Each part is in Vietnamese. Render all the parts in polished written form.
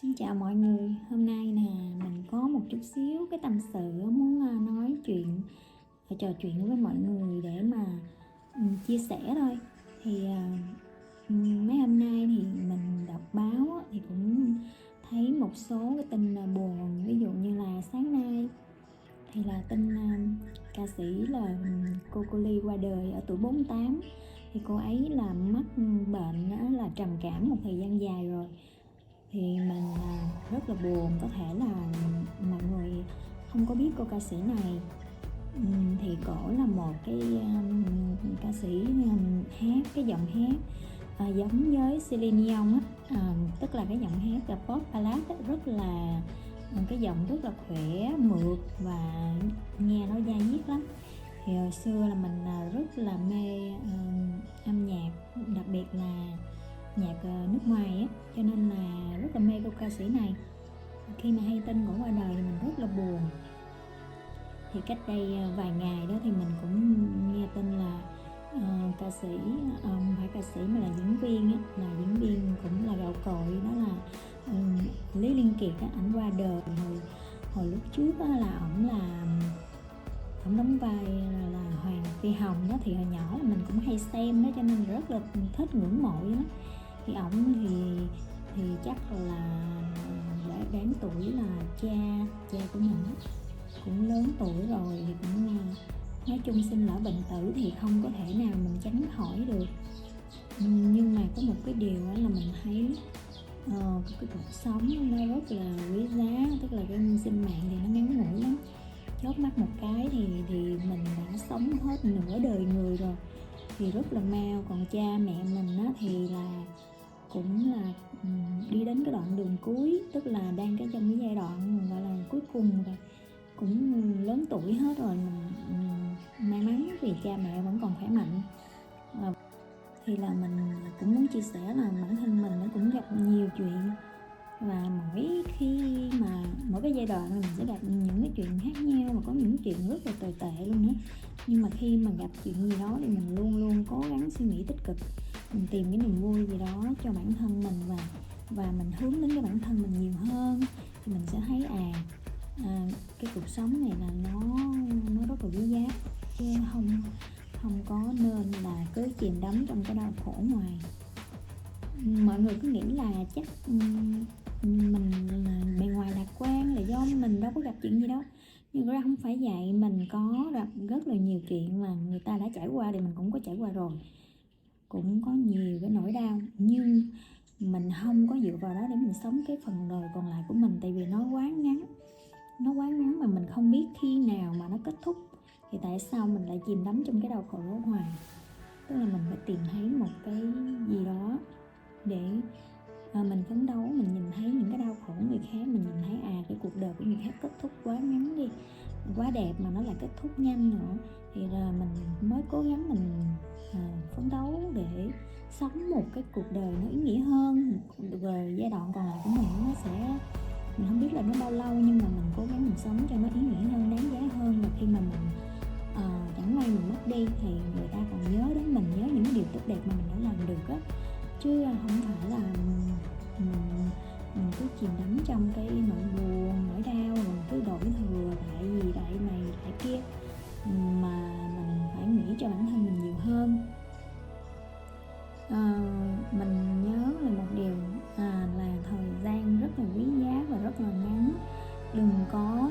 Xin chào mọi người, hôm nay nè mình có một chút xíu cái tâm sự muốn nói chuyện, trò chuyện với mọi người để mà chia sẻ thôi. Thì mấy hôm nay thì mình đọc báo thì cũng thấy một số cái tin buồn, ví dụ như là sáng nay thì là tin ca sĩ là cô Ly qua đời ở tuổi 48. Thì cô ấy là mắc bệnh là trầm cảm một thời gian dài rồi. Thì mình rất là buồn, có thể là mọi người không có biết cô ca sĩ này. Thì cổ là một cái ca sĩ hát, cái giọng hát giống với Celine Dion á, tức là cái giọng hát là pop ballad á, rất là cái giọng rất là khỏe, mượt và nghe nó da diết lắm. Thì hồi xưa là mình rất là mê âm nhạc, đặc biệt là nhạc nước ngoài á, cho nên là rất là mê cô ca sĩ này. Khi mà hay tin cổ qua đời thì mình rất là buồn. Thì cách đây vài ngày đó thì mình cũng nghe tin là ca sĩ, không phải ca sĩ mà là diễn viên á, là diễn viên cũng là gạo cội, đó là Lý Liên Kiệt á, ảnh qua đời hồi lúc trước á, là ổng đóng vai là Hoàng Phi Hồng đó. Thì hồi nhỏ là mình cũng hay xem đó, cho nên rất là thích, ngưỡng mộ đó. Thì ổng thì chắc là đã đáng tuổi là cha của mình đó, cũng lớn tuổi rồi, thì cũng nói chung sinh lão bệnh tử thì không có thể nào mình tránh khỏi được. Nhưng mà có một cái điều đó là mình thấy cái cuộc sống nó rất là quý giá, tức là cái sinh mạng thì nó ngắn ngủi lắm, chớp mắt một cái thì mình đã sống hết nửa đời người rồi, thì rất là mau. Còn cha mẹ mình á, thì là cũng là đi đến cái đoạn đường cuối, tức là đang trong cái giai đoạn gọi là cuối cùng rồi, cũng lớn tuổi hết rồi. Mình may mắn vì cha mẹ vẫn còn khỏe mạnh. Thì là mình cũng muốn chia sẻ là bản thân mình nó cũng gặp nhiều chuyện, và mỗi cái giai đoạn mình sẽ gặp những cái chuyện khác nhau, và có những chuyện rất là tồi tệ luôn nữa. Nhưng mà khi mà gặp chuyện gì đó thì mình luôn luôn cố gắng suy nghĩ tích cực, mình tìm cái niềm vui gì đó cho bản thân mình, và mình hướng đến cái bản thân mình nhiều hơn, thì mình sẽ thấy cái cuộc sống này là nó rất là quý giá, chứ không có nên là cứ chìm đắm trong cái đau khổ ngoài. Mọi người cứ nghĩ là chắc mình là bề ngoài lạc quan là do mình đâu có gặp chuyện gì đâu, nhưng ra không phải vậy. Mình có gặp rất là nhiều chuyện mà người ta đã trải qua thì mình cũng có trải qua rồi, cũng có nhiều cái nỗi đau, nhưng mình không có dựa vào đó để mình sống cái phần đời còn lại của mình, tại vì nó quá ngắn mà mình không biết khi nào mà nó kết thúc. Thì tại sao mình lại chìm đắm trong cái đau khổ hoài? Tức là mình phải tìm thấy một cái gì đó để mình phấn đấu. Mình nhìn thấy những cái đau khổ người khác, mình nhìn thấy cái cuộc đời của người khác kết thúc quá ngắn đi, quá đẹp mà nó lại kết thúc nhanh nữa, thì là mình mới cố gắng mình phấn đấu để sống một cái cuộc đời nó ý nghĩa hơn. Rồi giai đoạn còn lại của mình nó sẽ, mình không biết là nó bao lâu, nhưng mà mình cố gắng mình sống cho nó ý nghĩa hơn, đáng giá hơn. Và khi mà mình chẳng may mình mất đi thì người ta còn nhớ đến mình, nhớ những điều tốt đẹp mà mình đã làm được á, chứ không phải là mình cứ chìm đắm trong cái nỗi buồn, nỗi đau, rồi cứ đổ thừa tại gì tại này tại kia, mà mình phải nghĩ cho bản thân mình nhiều hơn. Mình nhớ là một điều là thời gian rất là quý giá và rất là ngắn. Đừng có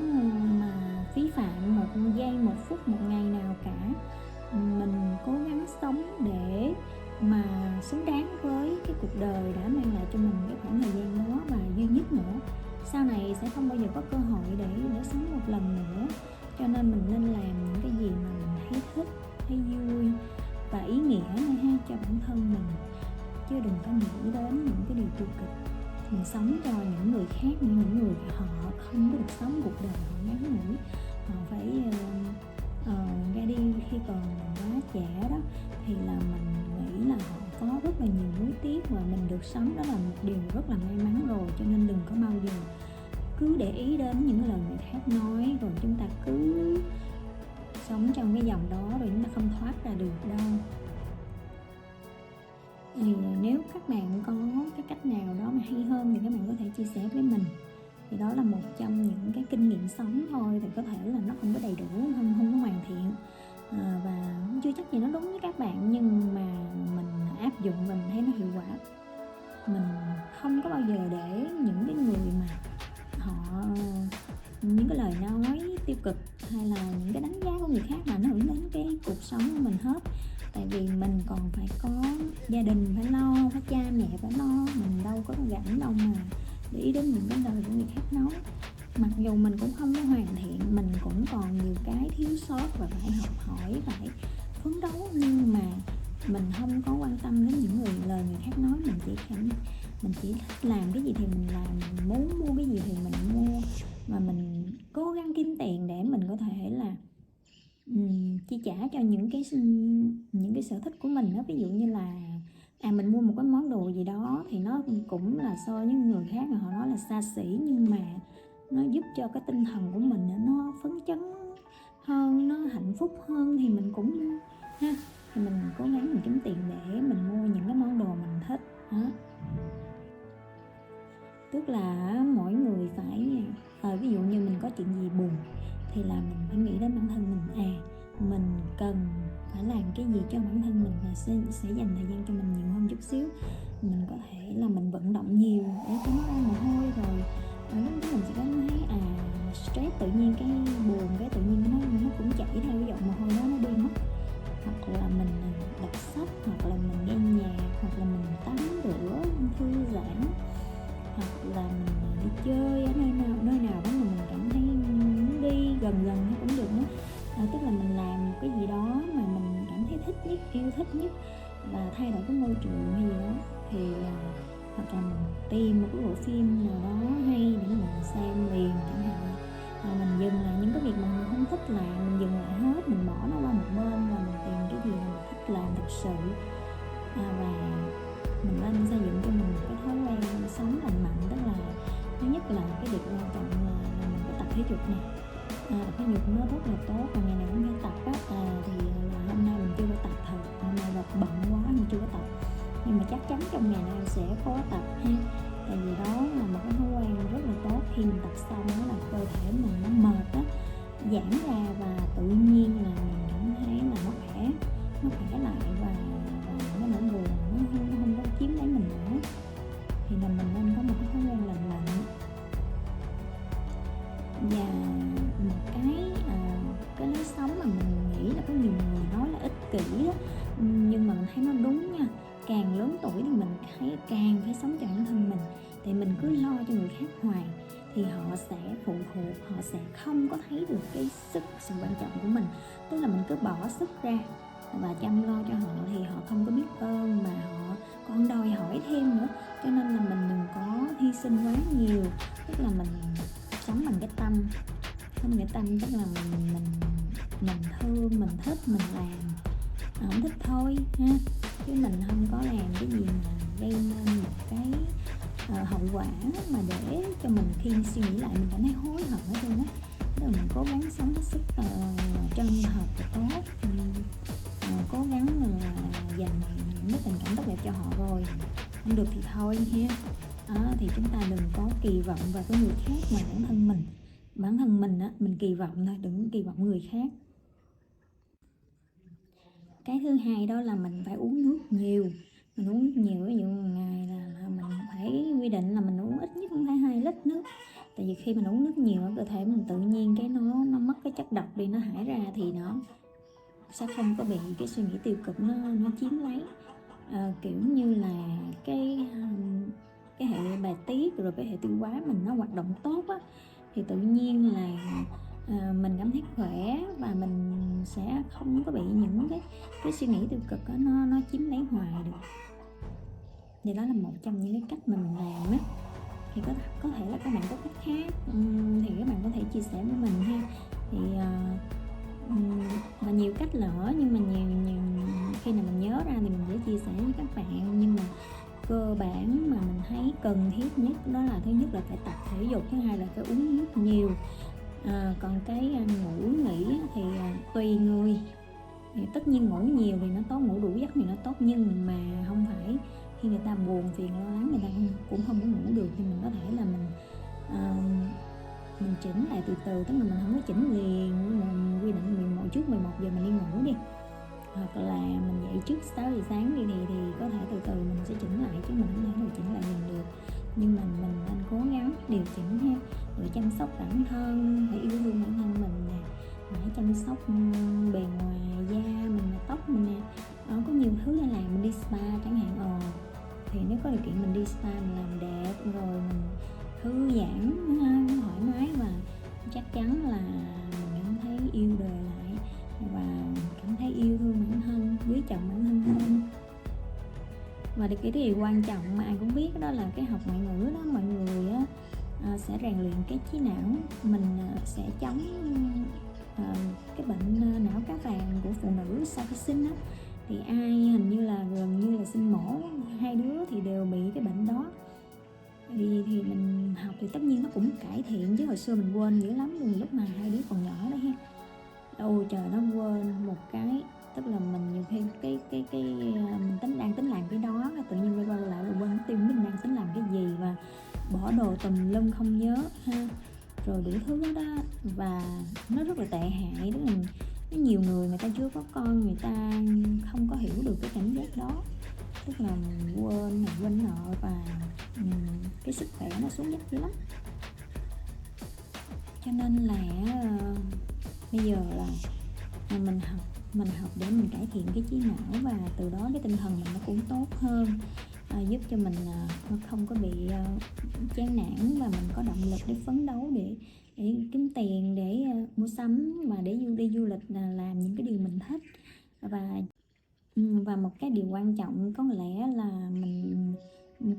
mà phí phạm một giây, một phút, một ngày nào cả. Mình cố gắng sống để mà xứng đáng với cái cuộc đời đã mang lại cho mình cái khoảng thời gian đó, và duy nhất nữa. Sau này sẽ không bao giờ có cơ hội để sống một lần nữa, cho nên mình nên làm những cái gì mà mình thấy thích, thấy vui và ý nghĩa thôi ha, cho bản thân mình, chứ đừng có nghĩ đến những cái điều tiêu cực. Mình sống cho những người khác, những người họ không có được sống cuộc đời họ ngắn ngủi, họ phải ra đi khi còn quá trẻ đó, thì là mình nghĩ là họ có rất là nhiều nuối tiếc, và mình được sống đó là một điều rất là may mắn rồi. Cho nên đừng có bao giờ cứ để ý đến những lời người khác nói, rồi chúng ta cứ sống trong cái dòng đó, rồi chúng ta không thoát ra được đâu. Thì nếu các bạn có cái cách nào đó mà hay hơn thì các bạn có thể chia sẻ với mình. Thì đó là một trong những cái kinh nghiệm sống thôi, thì có thể là nó không có đầy đủ, không có hoàn thiện, và chưa chắc gì nó đúng với các bạn, nhưng mà mình áp dụng và mình thấy nó hiệu quả. Mình không có bao giờ để những cái người mà họ những cái lời nói tiêu cực hay là những cái đánh giá của người khác mà ảnh hưởng đến cái cuộc sống của mình hết. Tại vì mình còn phải có gia đình phải lo, phải cha mẹ phải lo, mình đâu có rảnh đâu mà để ý đến những cái lời của người khác nói. Mặc dù mình cũng không có hoàn thiện, mình cũng còn nhiều cái thiếu sót và phải học hỏi, phải phấn đấu, nhưng mà mình không có quan tâm đến những lời người khác nói. Mình chỉ thích làm cái gì thì mình làm, mình muốn mua cái gì thì mình mua, và mình cố gắng kiếm tiền để mình có thể là chi trả cho những cái sở thích của mình đó. Ví dụ như là mình mua một cái món đồ gì đó thì nó cũng là so với người khác mà họ nói là xa xỉ, nhưng mà nó giúp cho cái tinh thần của mình nó phấn chấn hơn, nó hạnh phúc hơn, thì mình cũng mua ha. Thì mình cố gắng mình kiếm tiền để mình mua những cái món đồ mình thích đó. Tức là mỗi người phải ví dụ như mình có chuyện gì buồn thì là mình phải nghĩ đến bản thân mình, mình cần phải làm cái gì cho bản thân mình, và sẽ dành thời gian cho mình nhiều hơn chút xíu. Mình có thể là mình vận động nhiều để cho nó ra mồ hôi, rồi lúc đó mình sẽ cảm thấy stress, tự nhiên cái buồn, cái tự nhiên nó cũng chảy theo cái giọt mồ hôi đó, nó đi mất. Hoặc là mình đọc sách, hoặc là mình nghe nhạc, hoặc là mình tắm rửa thư giãn, hoặc là mình đi chơi ở nơi nào đó mà mình cảm thấy muốn đi, gần hay cũng được nữa. Tức là mình làm một cái gì đó mà mình cảm thấy thích nhất, yêu thích nhất, và thay đổi cái môi trường hay gì đó. Thì hoặc là mình tìm một cái bộ phim nào đó hay để mình xem liền chẳng hạn. Mình dừng lại những cái việc mà mình không thích làm, mình dừng lại hết, mình bỏ nó qua một bên và mình tìm cái gì mà mình thích làm thực sự. Và mình nên xây dựng cho mình một cái thói quen sống lành mạnh. Tức là thứ nhất là cái việc quan trọng là mình phải tập thể dục nè. Tập thể dục nó rất là tốt, và ngày nào cũng phải tập á. Thì là hôm nay mình chưa có tập thật, hôm nay là bận quá mình chưa có tập, nhưng mà chắc chắn trong ngày nay sẽ có tập ha. Tại vì đó là một cái thói quen rất là tốt. Khi mình tập xong đó là cơ thể mình nó mệt á, giãn ra, và tự nhiên là mình cảm thấy là nó khỏe lại, và cái nỗi buồn nó không có chiếm lấy mình nữa. Thì là mình nên có một cái thói quen lành mạnh. Và một cái lối sống mà mình nghĩ là có nhiều người nói là ích kỷ đó, nhưng mà mình thấy nó đúng nha. Càng lớn tuổi thì mình thấy càng phải sống cho bản thân mình. Thì mình cứ lo cho người khác hoài thì họ sẽ phụ thuộc, họ sẽ không có thấy được cái sự quan trọng của mình. Tức là mình cứ bỏ sức ra và chăm lo cho họ thì họ không có biết ơn, mà họ còn đòi hỏi thêm nữa. Cho nên là mình đừng có hy sinh quá nhiều. Tức là mình sống bằng cái tâm, tức là mình thương, mình thích, mình làm, không thích thôi ha. Chứ mình không có làm cái gì mà gây nên một cái hậu quả mà để cho mình khi suy nghĩ lại mình cảm thấy hối hận hết trơn á. Tức là mình cố gắng sống hết sức chân thật và tốt, cố gắng là dành những cái tình cảm tốt đẹp cho họ, rồi không được thì thôi ha. Thì chúng ta đừng có kỳ vọng vào cái người khác mà bản thân mình á, mình kỳ vọng thôi, đừng kỳ vọng người khác. Cái thứ hai đó là mình phải uống nước nhiều. Mình uống nước nhiều, ví dụ ngày là mình phải quy định là mình uống ít nhất cũng phải 2 lít nước. Tại vì khi mình uống nước nhiều cơ thể mình tự nhiên cái nó mất cái chất độc đi, nó thải ra thì nó sẽ không có bị cái suy nghĩ tiêu cực nó chiếm lấy. Kiểu như là cái hệ bài tiết rồi cái hệ tiêu hóa mình nó hoạt động tốt á, thì tự nhiên là mình cảm thấy khỏe, và mình sẽ không có bị những cái suy nghĩ tiêu cực đó, nó chiếm lấy hoài được. Thì đó là một trong những cái cách mà mình làm á. Thì có thể là các bạn có cách khác, thì các bạn có thể chia sẻ với mình ha. Thì và nhiều cách nữa, nhưng mà nhiều khi nào mình nhớ ra thì mình sẽ chia sẻ với các bạn. Nhưng mà cơ bản mà mình thấy cần thiết nhất đó là thứ nhất là phải tập thể dục, thứ hai là phải uống nước nhiều. Còn cái ngủ nghỉ thì tùy người. Thì tất nhiên ngủ nhiều thì nó tốt, ngủ đủ giấc thì nó tốt, nhưng mà không phải khi người ta buồn phiền lo lắng người ta cũng không có ngủ được, thì mình có thể là mình chỉnh lại từ từ, tức là mình không có chỉnh liền, mình quy định trước 11 giờ mình đi ngủ đi, hoặc là mình dậy trước 6 giờ sáng đi thì có thể từ từ mình sẽ chỉnh lại, chứ mình không thể nào chỉnh lại liền được. Nhưng mà mình nên cố gắng điều chỉnh ha, rồi chăm sóc bản thân, phải yêu thương bản thân mình nè, phải chăm sóc bề ngoài da mình nè, tóc mình nè. Có nhiều thứ để làm, mình đi spa chẳng hạn, thì nếu có điều kiện mình đi spa mình làm đẹp, rồi mình thư giãn thoải mái, và chắc chắn là mình cảm thấy yêu đời lại và cảm thấy yêu thương bản thân, quý trọng bản thân hơn. Và cái điều quan trọng mà ai cũng biết đó là cái học ngoại ngữ đó, mọi người sẽ rèn luyện cái trí não, mình sẽ chống cái bệnh não cá vàng của phụ nữ sau khi sinh á. Thì ai hình như là gần như là sinh mổ 2 đứa thì đều bị cái bệnh đó. Thì mình học thì tất nhiên nó cũng cải thiện, chứ hồi xưa mình quên dữ lắm luôn, lúc mà 2 đứa còn nhỏ đó ha. Ôi trời, nó quên một cái, tức là mình nhiều khi cái mình đang tính làm cái đó, tự nhiên quay lại là quên tim mình đang tính làm cái gì, và bỏ đồ tùm lum không nhớ ha, rồi đủ thứ đó. Và nó rất là tệ hại, tức là nhiều người ta chưa có con, người ta không có hiểu được cái cảm giác đó, tức là quên nợ, và cái sức khỏe nó xuống dốc dữ lắm. Cho nên là bây giờ là mình học để mình cải thiện cái trí não, và từ đó cái tinh thần mình nó cũng tốt hơn, giúp cho mình không có bị chán nản, và mình có động lực để phấn đấu, để kiếm tiền, để mua sắm, mà để đi du lịch, làm những cái điều mình thích. Và một cái điều quan trọng có lẽ là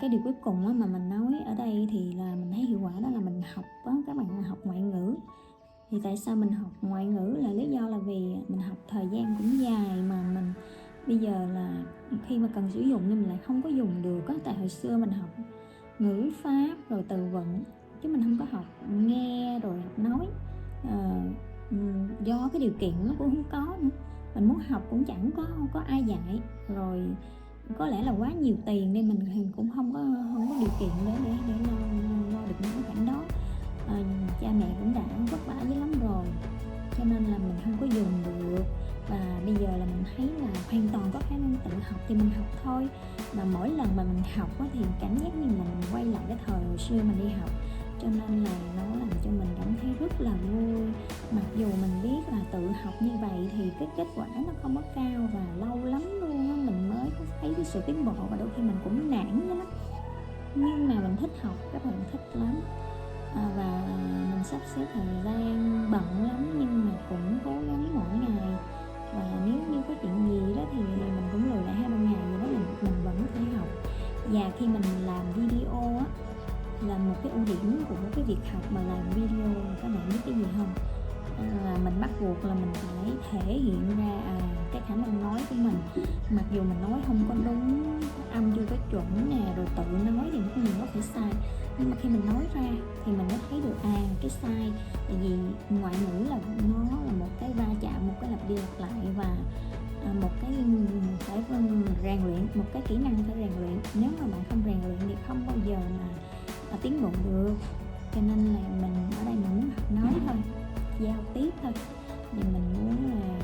cái điều cuối cùng mà mình nói ở đây thì là mình thấy hiệu quả, đó là mình học các bạn học ngoại ngữ. Thì tại sao mình học ngoại ngữ, là lý do là vì mình học thời gian cũng dài, mà mình bây giờ là khi mà cần sử dụng nhưng mình lại không có dùng được á. Tại hồi xưa mình học ngữ pháp rồi từ vựng, chứ mình không có học nghe rồi học nói. Do cái điều kiện nó cũng không có nữa, mình muốn học cũng chẳng có ai dạy, rồi có lẽ là quá nhiều tiền nên mình cũng không có điều kiện để lo được những cái khoản đó. Cha mẹ cũng đã vất vả dữ lắm rồi, cho nên là mình không có dùng được. Và bây giờ là mình thấy là hoàn toàn có khả năng tự học thì mình học thôi. Và mỗi lần mà mình học thì cảm giác như là mình quay lại cái thời hồi xưa mình đi học, cho nên là nó làm cho mình cảm thấy rất là vui. Mặc dù mình biết là tự học như vậy thì cái kết quả nó không có cao, và lâu lắm luôn á mình mới có thấy cái sự tiến bộ, và đôi khi mình cũng nản vậy lắm. Nhưng mà mình thích học, các bạn thích lắm. Và mình sắp xếp thời gian bận lắm, nhưng mà cũng cố gắng mỗi ngày. Và nếu như có chuyện gì đó thì mình cũng lùi lại 2-3 ngày gì đó, mình vẫn có thể học. Và khi mình làm video á, là một cái ưu điểm của cái việc học mà làm video, các bạn biết cái gì không? Là mình bắt buộc là mình phải thể hiện ra cái khả năng nói của mình. Mặc dù mình nói không có đúng, âm chưa có chuẩn nè, rồi tự nói thì có nhiều nó phải sai, nhưng mà khi mình nói ra thì mình mới thấy được cái sai. Tại vì ngoại ngữ là nó là một cái va chạm, một cái lặp đi lặp lại, và một cái phải rèn luyện, một cái kỹ năng phải rèn luyện. Nếu mà bạn không rèn luyện thì không bao giờ mà tiến bộ được. Cho nên là mình ở đây mình muốn học nói thôi, giao tiếp thôi, thì mình muốn là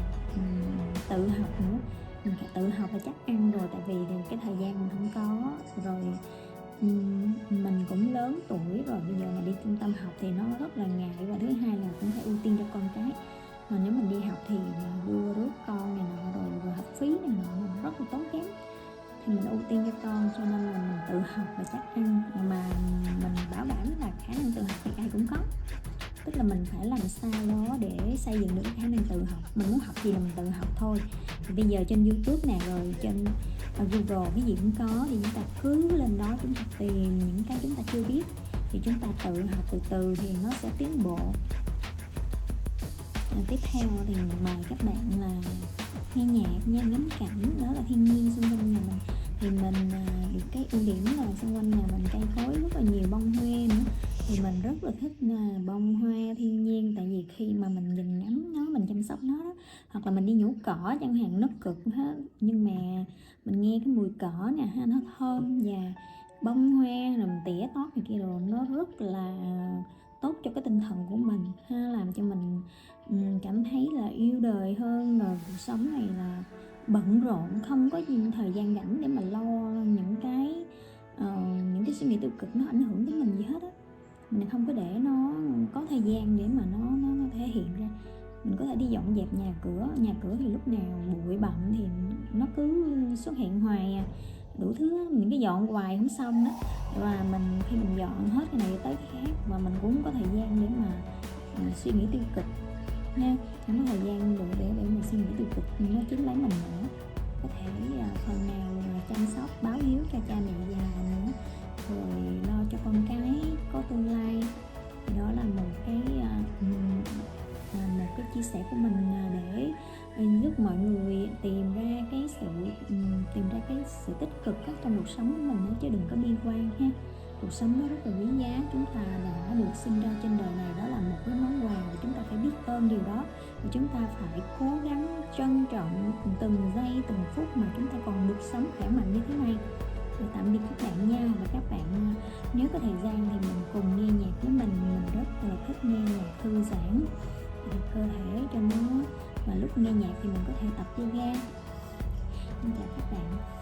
tự học nữa. Mình phải tự học là chắc ăn rồi, tại vì cái thời gian mình không có rồi. Mình cũng lớn tuổi rồi, bây giờ mà đi trung tâm học thì nó rất là ngại, và thứ hai là cũng phải ưu tiên cho con cái. Mà nếu mình đi học thì đưa rước con này nọ, rồi học phí này nọ rất là tốn kém, thì mình ưu tiên cho con. Cho nên là mình tự học là chắc ăn, mà mình bảo đảm là khả năng tự học thì ai cũng có, tức là mình phải làm sao đó để xây dựng được cái khả năng tự học. Mình muốn học gì là mình tự học thôi. Thì bây giờ trên YouTube nè, rồi trên Google cái gì cũng có, thì chúng ta cứ lên đó chúng ta tìm những cái chúng ta chưa biết, thì chúng ta tự học từ từ thì nó sẽ tiến bộ. Tiếp theo thì mời các bạn là nghe nhạc nha, ngắm cảnh, đó là thiên nhiên xung quanh nhà mình. Thì mình được cái ưu điểm là xung quanh nhà mình cây cối rất là nhiều, bông hoa nữa, thì mình rất là thích bông hoa thiên nhiên. Tại vì khi mà mình nhìn ngắm nó, mình chăm sóc nó đó. Hoặc là mình đi nhổ cỏ chẳng hạn, nó cực hết nhưng mà mình nghe cái mùi cỏ nè ha, nó thơm và bông hoa rồi mình tỉa tót này kia rồi, nó rất là tốt cho cái tinh thần của mình ha, làm cho mình cảm thấy là yêu đời hơn. Rồi cuộc sống này là bận rộn, không có thời gian rảnh để mà lo những cái suy nghĩ tiêu cực nó ảnh hưởng đến mình gì hết á. Mình không có để nó có thời gian để mà nó thể hiện ra. Mình có thể đi dọn dẹp nhà cửa thì lúc nào bụi bặm thì nó cứ xuất hiện hoài à, đủ thứ mình cứ dọn hoài không xong đó. Và mình khi mình dọn hết cái này tới cái khác mà mình cũng không có thời gian để mà suy nghĩ tiêu cực nha, không có thời gian đủ để mà suy nghĩ tiêu cực nó chiếm lấy mình nữa. Có thể phần nào chăm sóc báo hiếu cho cha mẹ già nữa, rồi lo cho con cái có tương lai. Đó là một cái chia sẻ của mình để giúp mọi người tìm ra cái sự tích cực trong cuộc sống của mình, chứ đừng có bi quan ha. Cuộc sống nó rất là quý giá, chúng ta đã được sinh ra trên đời này, đó là một cái món quà và chúng ta phải biết ơn điều đó, và chúng ta phải cố gắng trân trọng từng giây từng phút mà chúng ta còn được sống khỏe mạnh như thế này. Rồi tạm biệt các bạn nha. Và các bạn nếu có thời gian thì mình cùng nghe nhạc với mình rất là thích nghe nhạc thư giãn cơ thể cho nó, và lúc nghe nhạc thì mình có thể tập yoga. Xin chào các bạn.